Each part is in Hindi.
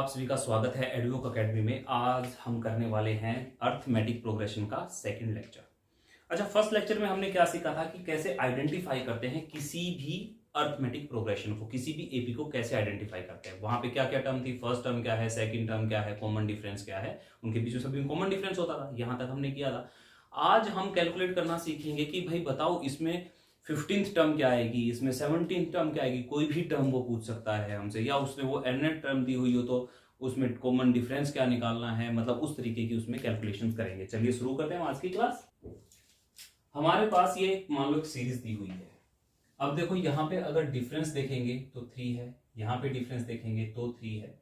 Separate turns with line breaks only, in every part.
आप सभी का स्वागत है एडुवोक अकेडमी में। आज हम करने वाले हैं अर्थमेटिक प्रोग्रेशन का सेकंड लेक्चर। अच्छा, फर्स्ट लेक्चर में हमने क्या सीखा था कि कैसे आइडेंटिफाई करते हैं किसी भी अर्थमेटिक प्रोग्रेशन को, किसी भी एपी को कैसे आइडेंटिफाई करते हैं। वहां पे क्या क्या टर्म थी, फर्स्ट टर्म क्या है, सेकंड टर्म क्या है, कॉमन डिफरेंस क्या है, उनके बीच में सभी कॉमन डिफरेंस होता था। यहां तक हमने किया था। आज हम कैलकुलेट करना सीखेंगे कि भाई बताओ इसमें 15th टर्म क्या आएगी, इसमें 17th टर्म क्या आएगी। कोई भी टर्म वो पूछ सकता है हमसे, या उसने वो nth टर्म दी हुई हो तो उसमें कॉमन डिफरेंस क्या निकालना है, मतलब उस तरीके की उसमें कैलकुलेशंस करेंगे। चलिए शुरू करते हैं आज की क्लास। हमारे पास ये मान लो एक सीरीज दी हुई है। अब देखो यहाँ पे अगर डिफरेंस देखेंगे तो 3 है, यहाँ पे डिफरेंस देखेंगे तो 3 है,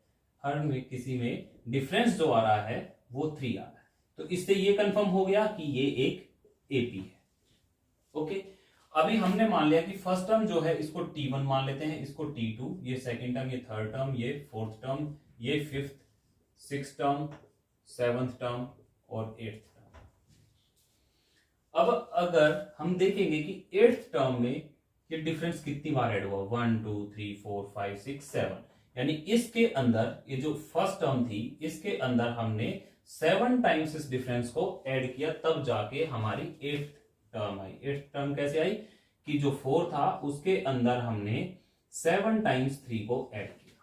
हर में किसी में डिफरेंस जो आ रहा है वो 3 आ रहा है। तो इससे ये कंफर्म हो गया कि ये एक एपी है। ओके, अभी हमने मान लिया कि फर्स्ट टर्म जो है इसको T1 मान लेते हैं, इसको T2, ये सेकंड टर्म, ये थर्ड टर्म, ये फोर्थ टर्म, ये fifth, six term, seventh term और एट्थ टर्म। अब अगर हम देखेंगे कि एट्थ टर्म में ये डिफरेंस कितनी बार ऐड हुआ, 1 2 3 4 5 6 7, यानी इसके अंदर ये जो फर्स्ट टर्म थी इसके अंदर हमने 7 टाइम्स इस डिफरेंस को ऐड किया, तब जाके हमारी एट्थ टर्म आई। एट्थ टर्म कैसे आई कि जो 4 था उसके अंदर हमने 7 टाइम्स 3 को ऐड किया।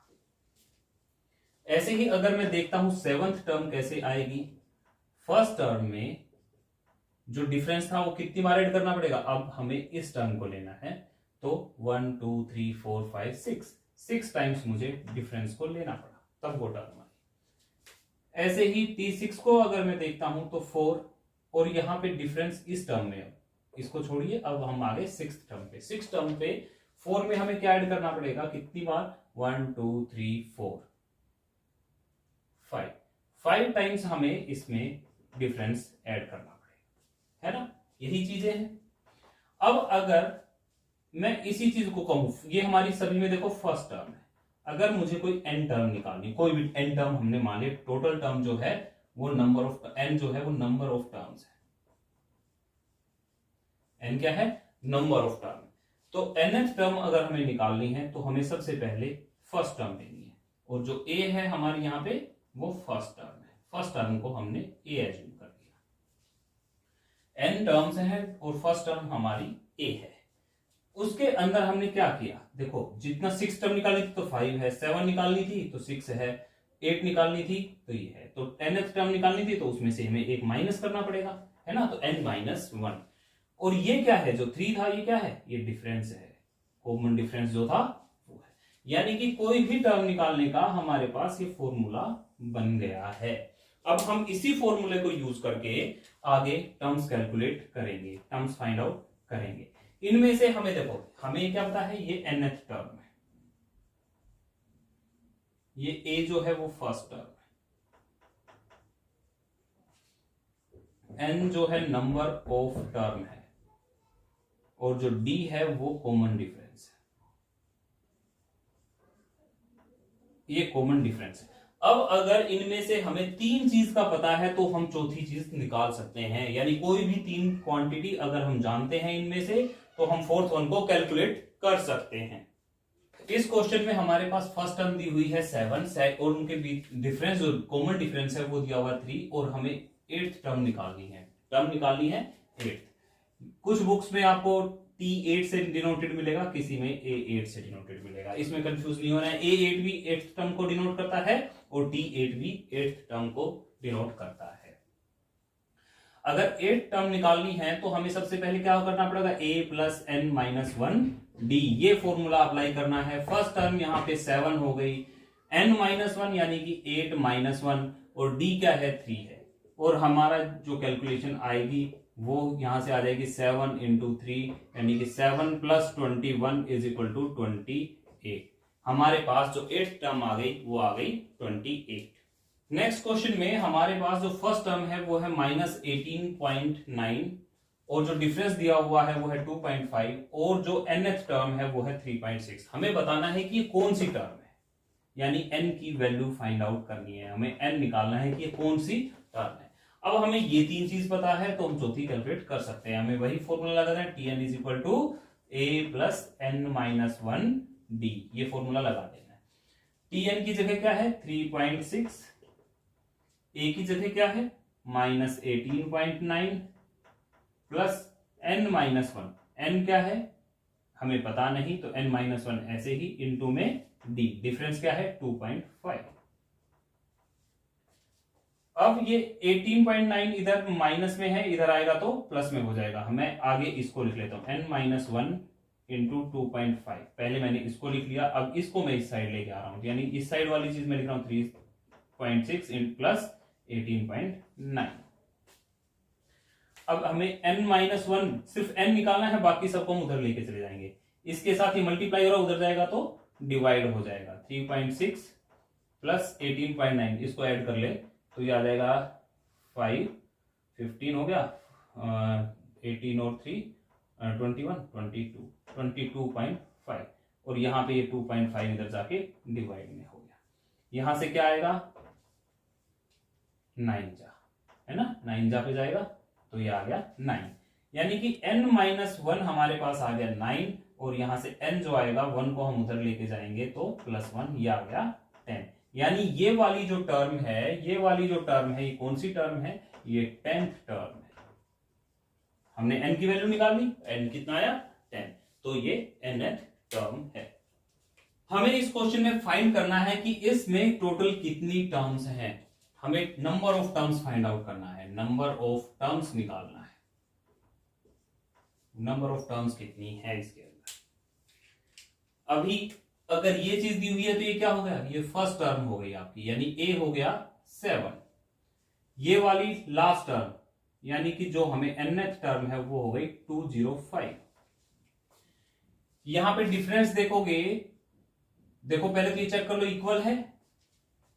ऐसे ही अगर मैं देखता हूं सेवंथ टर्म कैसे आएगी, फर्स्ट टर्म में जो डिफरेंस था वो कितनी बार ऐड करना पड़ेगा। अब हमें इस टर्म को लेना है तो 1 2 3 4 5 6 टाइम्स मुझे डिफरेंस को लेना पड़ा, तब वो टर्म आई। ऐसे ही T6 को अगर मैं देखता हूं तो 4, और यहां पे डिफरेंस इस टर्म में, इसको छोड़िए, अब हम आगे सिक्स्थ टर्म पे। सिक्स्थ टर्म पे 4 में हमें क्या ऐड करना पड़ेगा, कितनी बार, 1 2 3 4 5 टाइम्स हमें इसमें डिफरेंस ऐड करना पड़ेगा, है ना। यही चीजें हैं। अब अगर मैं इसी चीज को कहूं, ये हमारी सभी में देखो फर्स्ट टर्म है, अगर मुझे कोई n टर्म निकालनी, कोई भी n टर्म हमने मान लिया, टोटल टर्म जो है वो नंबर ऑफ n जो है वो नंबर ऑफ टर्म्स है। n क्या है, नंबर ऑफ टर्म। तो nth टर्म अगर हमें निकालनी है तो हमें सबसे पहले फर्स्ट टर्म लेनी है, और जो a है हमारे यहां पे वो फर्स्ट टर्म है। फर्स्ट टर्म को हमने a एज्यूम कर दिया। n टर्म्स हैं और फर्स्ट टर्म हमारी a है। उसके अंदर हमने क्या किया, देखो जितना 6 टर्म निकालनी थी तो 5 है, 7 निकालनी थी तो 6 है, 8 निकालनी थी तो ये है, तो nth टर्म निकालनी थी तो उसमें से हमें एक माइनस करना पड़ेगा, है ना, तो n-1। और ये क्या है, जो 3 था ये क्या है, ये डिफरेंस है, कॉमन डिफरेंस जो था वो है। यानी कि कोई भी टर्म निकालने का हमारे पास ये फॉर्मूला बन गया है। अब हम इसी फॉर्मूले को यूज करके आगे टर्म्स कैलकुलेट करेंगे, टर्म्स फाइंड आउट करेंगे। इनमें से हमें देखो, हमें क्या पता है, ये nth टर्म है, ये a जो है वो फर्स्ट टर्म है, n जो है नंबर ऑफ टर्म है, और जो d है वो कॉमन डिफरेंस है, ये कॉमन डिफरेंस है। अब अगर इनमें से हमें 3 चीज का पता है तो हम चौथी चीज निकाल सकते हैं, यानी कोई भी 3 क्वांटिटी अगर हम जानते हैं इनमें से तो हम फोर्थ वन को कैलकुलेट कर सकते हैं। इस क्वेश्चन में हमारे पास फर्स्ट टर्म दी हुई है 7 और उनके बीच डिफरेंस, जो कॉमन डिफरेंस है वो दिया हुआ 3, और हमें 8th टर्म निकालनी है। टर्म निकालनी है 8th। कुछ बुक्स में आपको T8 से डिनोटेड मिलेगा, किसी में A8 से डिनोटेड मिलेगा, इसमें कंफ्यूज नहीं होना है। A8 भी 8th टर्म को डिनोट करता है और T8 भी 8th टर्म को डिनोट करता है। अगर 8th टर्म निकालनी है तो हमें सबसे पहले क्या करना पड़ेगा, a प्लस n-1 d, ये फॉर्मूला अप्लाई करना है। फर्स्ट टर्म यहाँ पे 7 हो गई, n-1 यानी कि 8-1, और d क्या है, 3 है, और हमारा जो कैलकुलेशन आएगी वो यहां से आ जाएगी 7 × 3, यानी कि 7 + 21 = 28। हमारे पास जो 8th टर्म आ गई वो आ गई 28। नेक्स्ट क्वेश्चन में हमारे पास जो फर्स्ट टर्म है वो है -18.9, और जो डिफरेंस दिया हुआ है वो है 2.5, और जो nth टर्म है वो है 3.6। हमें बताना है कि ये कौन सी टर्म है, यानी n की वैल्यू फाइंड आउट करनी है, हमें n निकालना है कि ये कौन सी टर्म है। अब हमें ये 3 चीज पता है तो हम चौथी कैलकुलेट कर सकते हैं। हमें वही फॉर्मूला लगाना है, Tn = a + n-1 d, ये फॉर्मूला लगा देना है। tn की जगह क्या है 3.6, a की जगह क्या है -18.9 प्लस n -1, n क्या है हमें पता नहीं, तो n -1 ऐसे ही इनटू में d, डिफरेंस क्या है 2.5। अब ये 18.9 इधर माइनस में है, इधर आएगा तो प्लस में हो जाएगा। मैं आगे इसको लिख लेता हूं n -1 इंटू 2.5, पहले मैंने इसको लिख लिया, अब इसको मैं इस साइड लेके आ रहा हूं, यानी इस साइड वाली चीज मैं लिख रहा हूं 3.6 प्लस 18.9। अब हमें n -1 सिर्फ n निकालना है, बाकी सबको हम उधर लेके चले जाएंगे, इसके साथ ही मल्टीप्लाई हो रहा उधर जाएगा तो डिवाइड हो जाएगा। 3.6 प्लस 18.9 इसको ऐड कर ले तो ये आ जाएगा 5, 15 हो गया, 18 और 3 21, 22.5, और यहाँ पे ये 2.5 इधर जाके डिवाइड में हो गया। यहां से क्या आएगा 9 जा, है ना, 9 जा पे जाएगा तो ये आ गया 9, यानी कि n -1 हमारे पास आ गया 9, और यहां से n जो आएगा 1 को हम उधर लेके जाएंगे तो +1, ये आ गया 10। यानी ये वाली जो टर्म है, ये वाली जो टर्म है, ये कौन सी टर्म है, ये 10th टर्म है। हमने n की वैल्यू निकाल ली, n कितना आया 10, तो ये nth टर्म है। हमें इस क्वेश्चन में फाइंड करना है कि इसमें टोटल कितनी टर्म्स हैं, हमें number of terms find out करना है, नंबर ऑफ टर्म्स निकालना है, नंबर ऑफ टर्म्स कितनी है इसके अंदर। अभी अगर ये चीज दी हुई है तो ये क्या हो गया, ये फर्स्ट टर्म हो गई आपकी, यानी a हो गया 7, ये वाली लास्ट टर्म यानी कि जो हमें nth टर्म है वो हो गई 205। यहां पे डिफरेंस देखोगे, देखो पहले तो ये चेक कर लो इक्वल है,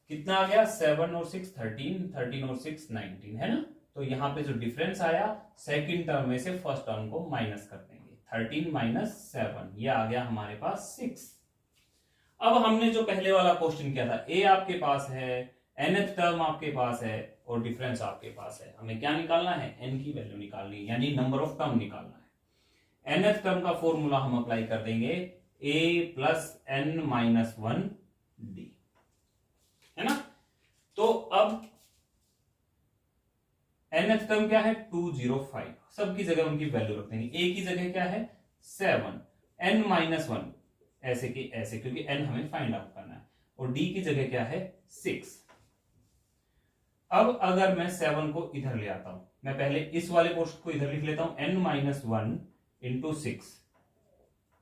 कितना आ गया 7 और 6 13, 13 और 6 19, है ना। तो यहां पे जो डिफरेंस आया सेकंड टर्म में से फर्स्ट टर्म को माइनस कर देंगे, 13 - 7, ये आ गया हमारे पास 6। अब हमने जो पहले वाला क्वेश्चन किया था, a आपके पास है, nth टर्म आपके पास है और डिफरेंस आपके पास है, हमें क्या निकालना है n की वैल्यू निकालनी है, यानी नंबर ऑफ टर्म निकालना है। nth टर्म का फॉर्मूला हम अप्लाई कर देंगे a + n - 1 d, है ना। तो अब nth टर्म क्या है 205, सबकी जगह उनकी वैल्यू रख देंगे, a की जगह क्या है 7, n - 1 ऐसे की ऐसे, क्योंकि n हमें फाइंड आउट करना है, और d की जगह क्या है 6। अब अगर मैं 7 को इधर ले आता हूं, मैं पहले इस वाले पोर्शन को इधर लिख लेता हूं, n - 1 इंटू 6,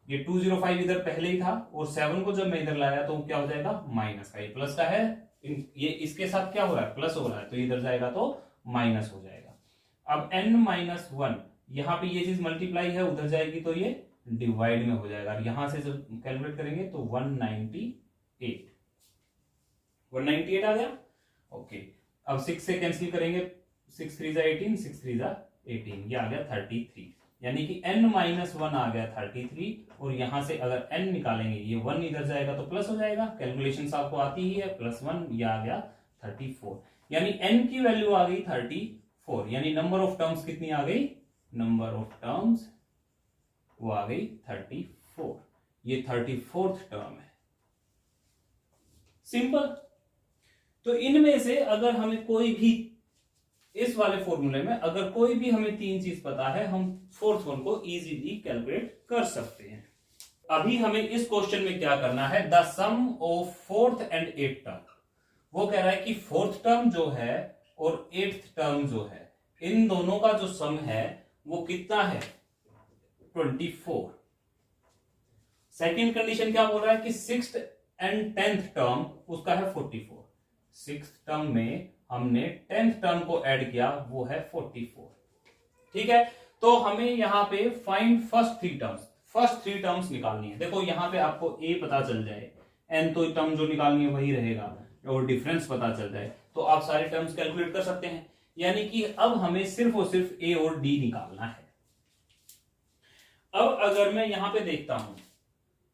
ये 205 इधर पहले ही था, और 7 को जब मैं इधर लाया तो क्या हो जाएगा माइनस का, ये प्लस का है, ये इसके साथ क्या हो रहा है प्लस हो रहा है, तो इधर जाएगा तो माइनस हो जाएगा। अब n - 1 यहां पे ये चीज मल्टीप्लाई है, उधर जाएगी तो ये डिवाइड में हो जाएगा, यहां से जब कैलकुलेट करेंगे तो 198 आ गया। ओके, अब 6 से कैंसिल करेंगे, 6 3 = 18, 6 3 = 18, ये आ गया 33, यानी कि n - 1 आ गया 33, और यहां से अगर n निकालेंगे, ये 1 इधर जाएगा तो प्लस हो जाएगा, कैलकुलेशन आपको आती ही है, +1, ये आ गया 34, यानी n की वैल्यू आ गई 34, यानी नंबर ऑफ टर्म्स कितनी आ गई, नंबर ऑफ टर्म्स वो आ गई 34, ये 34th टर्म है। सिंपल। तो इनमें से अगर हमें कोई भी, इस वाले फॉर्मूले में अगर कोई भी हमें 3 चीज पता है, हम 4th वन को इजीली कैलकुलेट कर सकते हैं। अभी हमें इस क्वेश्चन में क्या करना है, the sum of 4th and 8th term, वो कह रहा है कि 4th टर्म जो है और 8th टर्म जो है, इन दोनों का जो सम है वो कितना है 24। सेकेंड कंडीशन क्या बोल रहा है कि 6th एंड 10th टर्म उसका है 44, 6th टर्म में हमने 10th टर्म को ऐड किया, वो है 44, ठीक है। तो हमें यहां पे फाइंड फर्स्ट 3 टर्म्स निकालनी है। देखो यहां पे आपको a पता चल जाए, n तो टर्म जो निकालनी है वही रहेगा, और डिफरेंस पता चल जाए तो आप सारे टर्म्स कैलकुलेट कर सकते हैं, यानी कि अब हमें सिर्फ और सिर्फ a और d निकालना है। अब अगर मैं यहां पे देखता हूं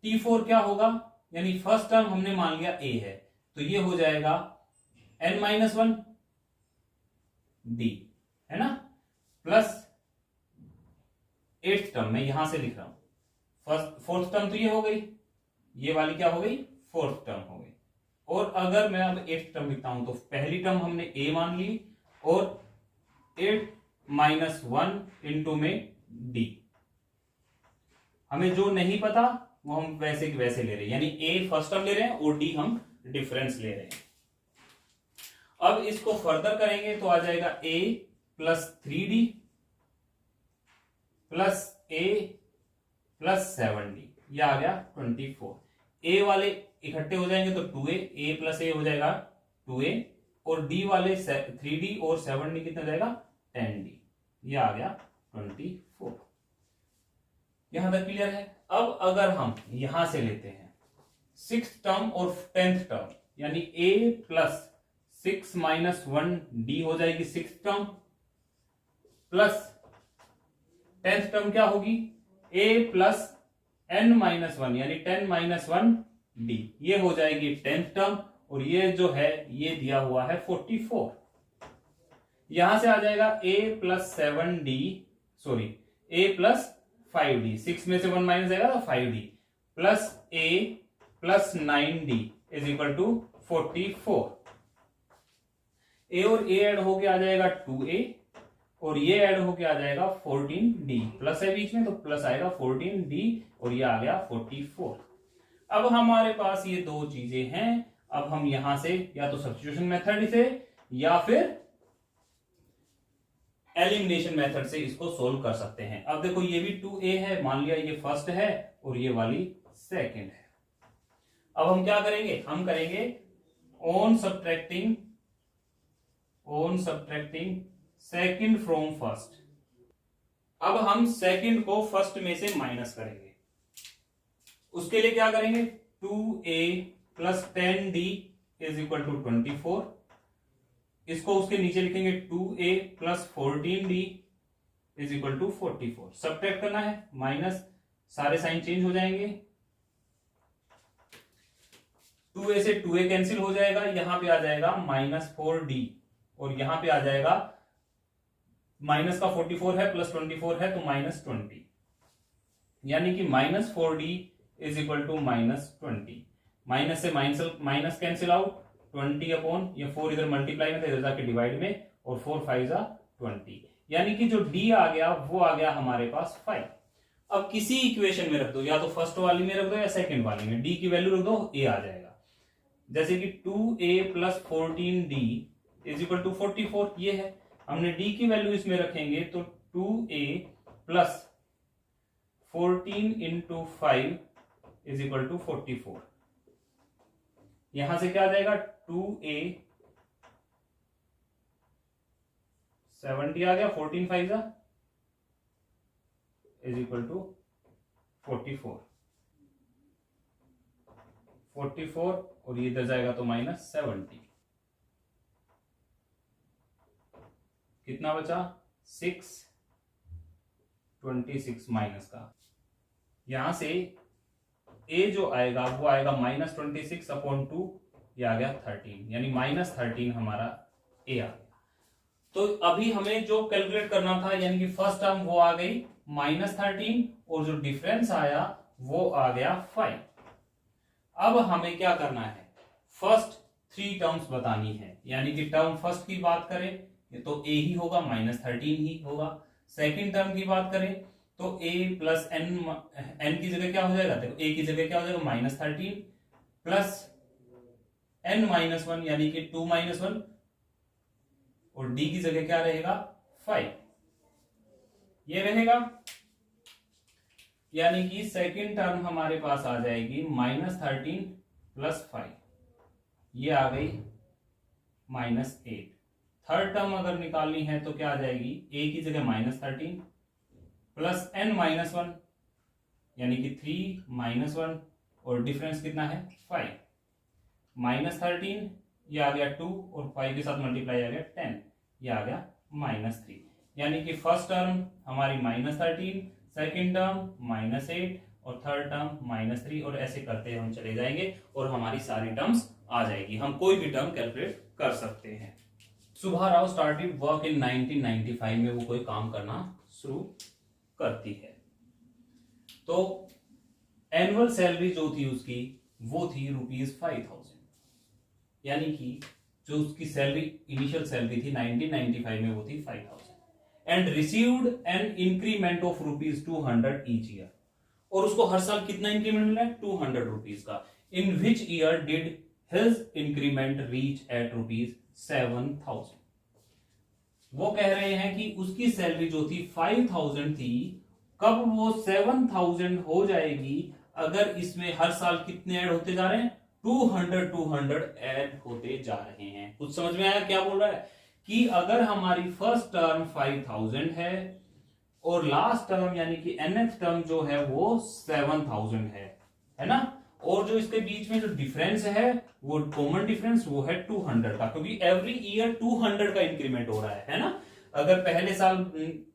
T4 क्या होगा, यानी फर्स्ट टर्म हमने मान लिया a है, तो ये हो जाएगा n - 1 d, है ना, प्लस 8th टर्म मैं यहां से लिख रहा हूं, 4th टर्म तो ये हो गई, ये वाली क्या हो गई 4th टर्म हो गई, और अगर मैं अब 8th टर्म लिखता हूं तो पहली टर्म हमने ए मान ली और 8 माइनस 1 इंटू में डी। हमें जो नहीं पता वो हम वैसे की वैसे ले रहे हैं, यानी ए फर्स्ट टर्म ले रहे हैं और डी हम डिफरेंस ले रहे हैं। अब इसको फर्दर करेंगे तो आ जाएगा a plus 3d plus a plus 7d, यह आ गया 24। a वाले इकट्ठे हो जाएंगे तो 2a, a प्लस a हो जाएगा 2a, और d वाले 3d और 7d कितना जाएगा 10d, यह आ गया 24। यहां तक क्लियर है। अब अगर हम यहां से लेते हैं 6th टर्म और 10th टर्म, यानी a प्लस 6 माइनस 1d हो जाएगी 6th term, plus 10th term क्या होगी a प्लस n माइनस 1 यानी 10 माइनस 1d, ये हो जाएगी 10th टर्म, और ये जो है ये दिया हुआ है 44। यहां से आ जाएगा a plus 7d, sorry a plus 5d, 6 में से 1 माइनस जाएगा तो 5d, plus a plus 9d is equal to 44। a और a ऐड होके आ जाएगा 2a, और ये ऐड होके आ जाएगा 14d, प्लस है बीच में तो प्लस आएगा 14d, और ये आ गया 44। अब हमारे पास ये दो चीजें हैं। अब हम यहां से या तो सब्स्टिट्यूशन मेथड से या फिर एलिमिनेशन मेथड से इसको सोल्व कर सकते हैं। अब देखो ये भी 2a है, मान लिया ये फर्स्ट है और ये वाली सेकंड है। अब हम क्या करेंगे, हम करेंगे on subtracting second from first. अब हम सेकंड को फर्स्ट में से माइनस करेंगे। उसके लिए क्या करेंगे, 2a plus 10d is equal to 24। इसको उसके नीचे लिखेंगे 2a plus 14d is equal to 44। Subtract करना है, माइनस, सारे साइन चेंज हो जाएंगे। 2a से 2a कैंसिल हो जाएगा, यहां पे आ जाएगा माइनस 4d, और यहां पे आ जाएगा माइनस का 44 है प्लस 24 है तो माइनस 20, यानी कि minus 4d is equal to minus 20। Minus से माइनस कैंसिल आउट, 20 अपॉन ये 4 इधर मल्टीप्लाई में था, इधर जाके डिवाइड में, और 4 5 जा 20, यानी कि जो d आ गया वो आ गया हमारे पास 5। अब किसी इक्वेशन में रख दो, या तो फर्स्ट वाली में रख दो या सेकंड वाली में, d की वैल्यू रख दो, a आ जाएगा। जैसे कि 2a plus 14d is equal to 44, ये है। हमने d की वैल्यू इसमें रखेंगे तो 2a plus 14 into 5 is equal to 44। यहां से क्या आ जाएगा, 2a 70 आ गया, 14 5 जा इज इक्वल टू 44, और ये इधर जाएगा तो माइनस 70। कितना बचा, 6, 26 माइनस का, यहां से a जो आएगा वो आएगा माइनस 26 अपॉन 2, ये आ गया 13, यानी माइनस 13 हमारा a आ गया। तो अभी हमें जो कैलकुलेट करना था, यानी कि फर्स्ट टर्म वो आ गई माइनस 13, और जो डिफरेंस आया वो आ गया 5। अब हमें क्या करना है, फर्स्ट 3 टर्म्स बतानी है, यानी कि टर्म फर्स्ट की बात करें तो a ही होगा, माइनस 13 ही होगा। सेकंड टर्म की बात करें तो a प्लस n की जगह क्या हो जाएगा, देखो a की जगह क्या हो जाएगा माइनस 13 प्लस n माइनस 1 यानी कि 2 माइनस 1, और d की जगह क्या रहेगा 5, ये रहेगा। यानी कि सेकंड टर्म हमारे पास आ जाएगी माइनस 13 प्लस 5, ये आ गई माइनस 8। थर्ड टर्म अगर निकालनी है तो क्या आ जाएगी, a की जगह माइनस 13 प्लस n माइनस 1 यानी कि 3 माइनस 1, और डिफरेंस कितना है 5, माइनस 13, ये आ गया 2, और 5 के साथ मल्टीप्लाई आ गया 10, ये आ गया माइनस 3। यानी कि फर्स्ट टर्म हमारी माइनस 13, सेकेंड टर्म माइनस 8, और थर्ड टर्म माइनस 3, और ऐसे करते हम चले जाएंगे और हमारी सारी टर्म्स आ जाएगी। हम कोई भी टर्म कैलकुलेट कर सकते हैं। सुभा राव स्टार्टेड वर्क इन 1995 में वो कोई काम करना शुरू करती है। तो एनुअल सैलरी जो थी उसकी वो थी ₹5000। यानी कि जो उसकी सैलरी इनिशियल सैलरी थी 1995 में वो थी 5000 and received an increment of ₹200 each year, और उसको हर साल कितना इंक्रीमेंट मिला है? 200 रुपीज का। In which year did his increment reach at ₹7,000? वो कह रहे हैं कि उसकी सैलरी जो थी 5000 थी, कब वो 7000 हो जाएगी अगर इसमें हर साल कितने ऐड होते जा रहे हैं? 200 ऐड होते जा रहे हैं। कुछ समझ में आया क्या बोल रहा है? कि अगर हमारी फर्स्ट टर्म 5000 है और लास्ट टर्म यानी कि nth टर्म जो है वो 7000 है ना, और जो इसके बीच में जो डिफरेंस है वो कॉमन डिफरेंस वो है 200 का, क्योंकि एवरी ईयर 200 का इंक्रीमेंट हो रहा है ना। अगर पहले साल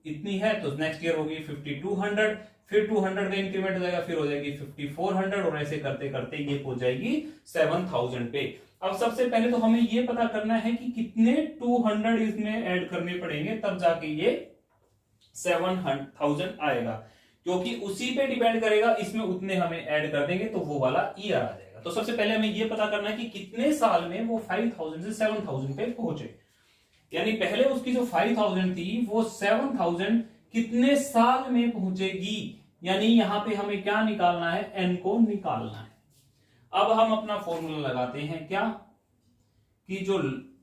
इतनी है तो नेक्स्ट ईयर होगी 5200, फिर 200 का इंक्रीमेंट हो जाएगा, फिर हो जाएगी 5400, और ऐसे करते करते ये पहुंच जाएगी 7000 पे। अब सबसे पहले तो हमें ये पता करना है कि कितने 200 इसमें ऐड करने पड़ेंगे, तब जाके ये 7000 आएगा, क्योंकि उसी पे डिपेंड करेगा, इसमें उतने हमें ऐड कर देंगे तो वो वाला ईयर आ जाएगा। तो सबसे पहले हमें ये पता करना है कि कितने साल में वो 5000 से 7000 पे पहुंचे, यानी पहले उसकी जो 5000 थी वो 7000 कितने साल में पहुंचेगी, यानी यहां पे हमें क्या निकालना है? n को निकालना है। अब हम अपना फॉर्मूला लगाते हैं क्या, कि जो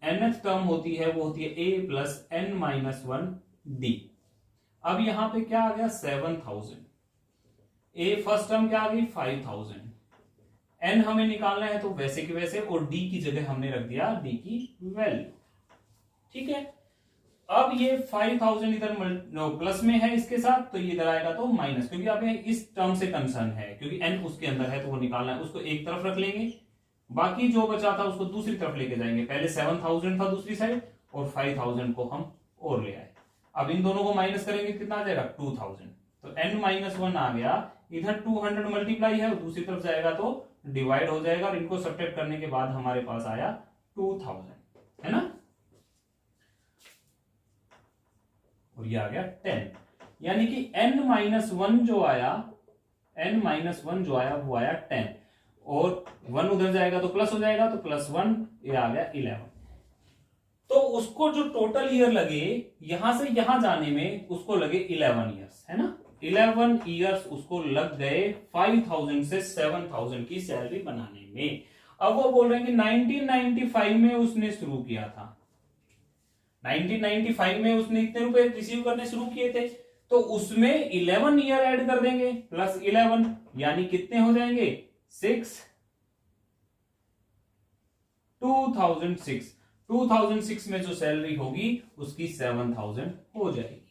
nth टर्म होती है वो होती है a प्लस n-1d। अब यहां पे क्या आ गया? 7000। a फर्स्ट टर्म क्या आ गई? 5000। n हमें निकालना है तो वैसे के वैसे, और d की जगह हमने रख दिया d की वैल्यू। ठीक है, अब ये 5000 इधर प्लस में है इसके साथ, तो ये इधर आएगा तो माइनस, क्योंकि अब इस टर्म से कंसर्न है, क्योंकि n उसके अंदर है तो वो निकालना है। उसको एक तरफ रख लेंगे, बाकी जो बचा था उसको दूसरी तरफ लेके जाएंगे। पहले 7000 था दूसरी साइड, और 5000 को हम और ले आए। अब इन दोनों को माइनस करेंगे, कितना आ जाएगा? 2000। तो n-1 आ गया, इधर 200 मल्टीप्लाई है, दूसरी तरफ जाएगा तो डिवाइड हो जाएगा, और इनको सब्ट्रैक्ट करने के बाद हमारे पास आया 2000, है ना, और ये आ गया 10। यानी कि n-1 जो आया, n-1 जो आया वो आया 10, और 1 उधर जाएगा तो प्लस हो जाएगा, तो +1, ये आ गया 11। तो उसको जो टोटल ईयर लगे यहां से यहां जाने में, उसको लगे 11 ईयर्स, है ना। 11 ईयर्स उसको लग गए 5000 से 7000 की सैलरी बनाने में। अब वो बोल रहे हैं कि 1995 में उसने शुरू किया था, 1995 में उसने इतने रुपए रिसीव करने शुरू किए थे, तो उसमें 11 ईयर ऐड कर देंगे प्लस 11, यानी कितने हो जाएंगे? 6। 2006 में जो सैलरी होगी उसकी 7000 हो जाएगी।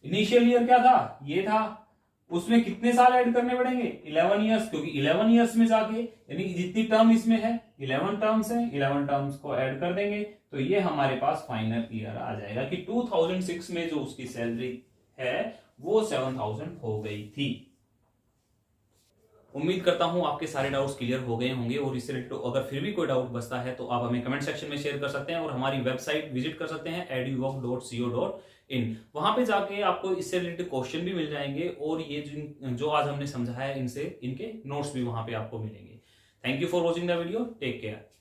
इनिशियल ईयर क्या था? ये था। उसमें कितने साल ऐड करने पड़ेंगे? 11 ईयर्स, क्योंकि 11 ईयर्स में जाके, यानी जितनी टर्म इसमें है 11 टर्म्स है, 11 टर्म्स को ऐड कर देंगे तो ये हमारे पास फाइनल ईयर आ जाएगा कि 2006 में जो उसकी सैलरी है वो 7000 हो गई थी। उम्मीद करता हूं आपके सारे डाउट्स क्लियर हो गए होंगे, और इससे रिलेटेड अगर फिर भी कोई डाउट बचता है तो आप हमें कमेंट सेक्शन में शेयर कर सकते हैं, और हमारी वेबसाइट विजिट कर सकते हैं eduvoc.co.in। वहां पे जाके आपको इससे रिलेटेड क्वेश्चन भी मिल जाएंगे, और ये जो आज हमने समझाया है इनके नोट्स भी वहां पे आपको मिलेंगे। Thank you for watching the video, take care.